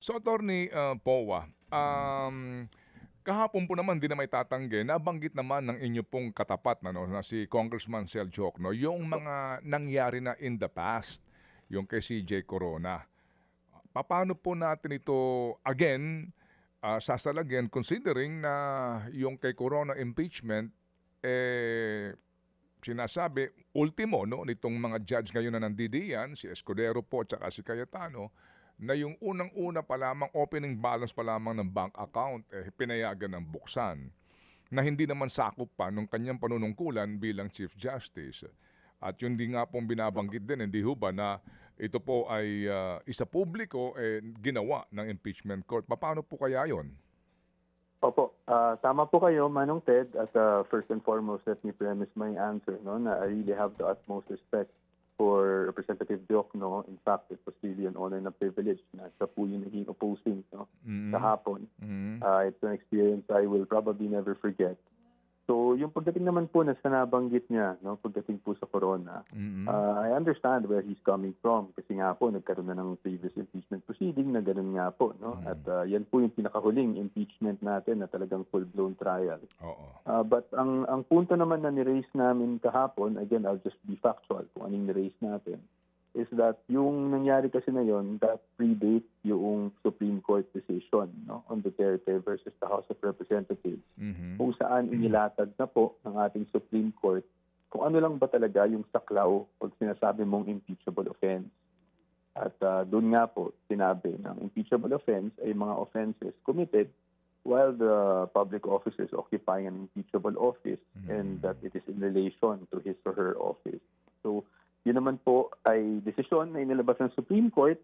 So, Attorney Powa, kahapon po naman, di na may tatanggi, nabanggit naman ng inyo pong katapat na si Congressman Sel Jokno, yung mga nangyari na in the past, yung kay CJ Corona. Paano po natin ito, again, sasalagyan considering na yung kay Corona impeachment, sinasabi, ultimo, no, nitong mga judge ngayon na nandidiyan, si Escudero po at si Cayetano, na yung unang-una pa lamang, opening balance pa lamang ng bank account, pinayagan ng buksan, na hindi naman sakop pa nung kanyang panunungkulan bilang Chief Justice. At yun din nga pong binabanggit din, hindi ho ba, na ito po ay isa publiko ginawa ng impeachment court. Paano po kaya yon? Opo, tama po kayo, Manong Ted. At first and foremost, let me premise my answer, no, na I really have the utmost respect for Representative Jokno. In fact, it was really an honor and a privilege na siya po yung naging opposing, no, kahapon. It's an experience I will probably never forget. So, yung pagdating naman po na sa nabanggit niya, no, pagdating po sa Corona, I understand where he's coming from. Kasi nga po, nagkaroon na ng previous impeachment proceeding na ganun nga po. No? At yan po yung pinakahuling impeachment natin na talagang full-blown trial. But ang punto naman na ni-raise namin kahapon, again, I'll just be factual kung anong ni-raise natin, is that yung nangyari kasi na yun, that predate yung Supreme Court decision, no, on Duterte versus the House of Representatives, kung saan inilatag na po ng ating Supreme Court kung ano lang ba talaga yung saklaw o sinasabi mong impeachable offense. At doon nga po sinabi ng impeachable offense ay mga offenses committed while the public officer is occupying an impeachable office and that it is in relation to his or her office. So, yun naman po ay desisyon na inilabas ng Supreme Court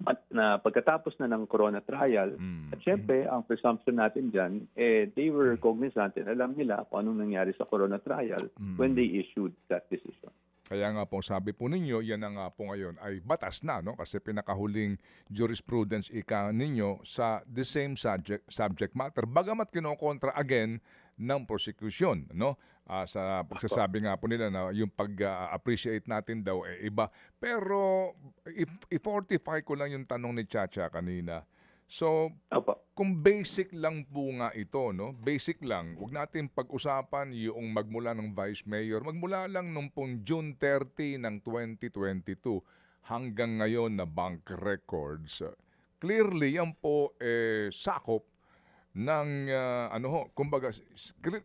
at na pagkatapos na ng Corona trial. At syempre, ang presumption natin dyan, they were cognizant and alam nila kung anong nangyari sa Corona trial when they issued that decision. Kaya nga po sabi po ninyo, yan na nga po ngayon ay batas na, no? Kasi pinakahuling jurisprudence ika ninyo sa the same subject matter. Bagamat kinokontra again ng prosecution, no? Sa pagsasabi nga po nila na yung pag-appreciate natin daw iba. Pero i-fortify ko lang yung tanong ni Chacha kanina. So, kung basic lang po nga ito, no? Basic lang. Huwag natin pag-usapan yung magmula ng Vice Mayor. Magmula lang nung pong June 30 ng 2022 hanggang ngayon na bank records. Clearly, yan po sakop ng kumbaga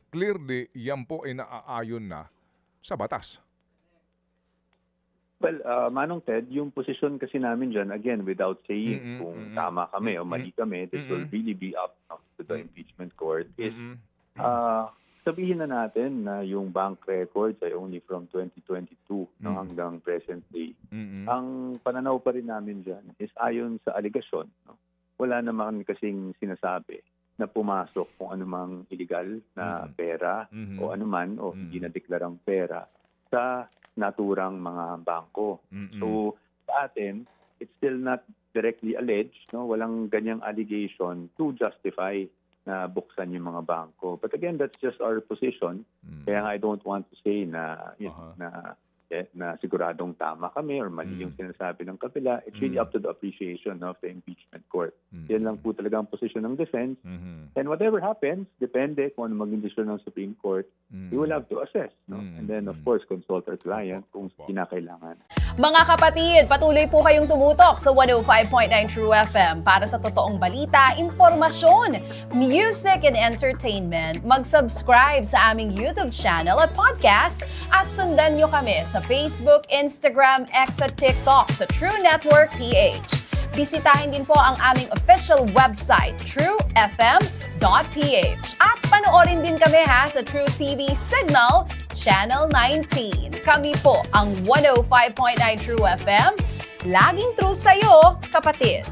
clearly yan po ay naaayon na sa batas. Well, Manong Ted, yung posisyon kasi namin dyan, again, without saying kung tama kami o mali kami, this will really be up to the impeachment court, is sabihin na natin na yung bank records ay only from 2022 hanggang present day. Ang pananaw pa rin namin dyan is ayon sa aligasyon. No? Wala naman kasing sinasabi na pumasok kung anumang illegal na pera o anuman o hindi na deklarang pera sa naturang mga bangko. So, sa atin, it's still not directly alleged, no? Walang ganyang allegation to justify na buksan yung mga bangko. But again, that's just our position. Kaya I don't want to say na na siguradong tama kami or mali yung sinasabi ng kabila. It's really up to the appreciation of the impeachment court. Yan lang po talaga ang posisyon ng defense. And whatever happens, depende kung ano maging desisyon ng Supreme Court, we will have to assess. No? And then, of course, consult our client kung kinakailangan. Mga kapatid, patuloy po kayong tumutok sa 105.9 True FM para sa totoong balita, impormasyon, music, and entertainment. Mag-subscribe sa aming YouTube channel at podcast at sundan nyo kami sa Facebook, Instagram, X at TikTok sa True Network PH. Bisitahin din po ang aming official website, truefm.ph. At panoorin din kami sa True TV Signal, Channel 19. Kami po ang 105.9 True FM. Laging true sa'yo, kapatid.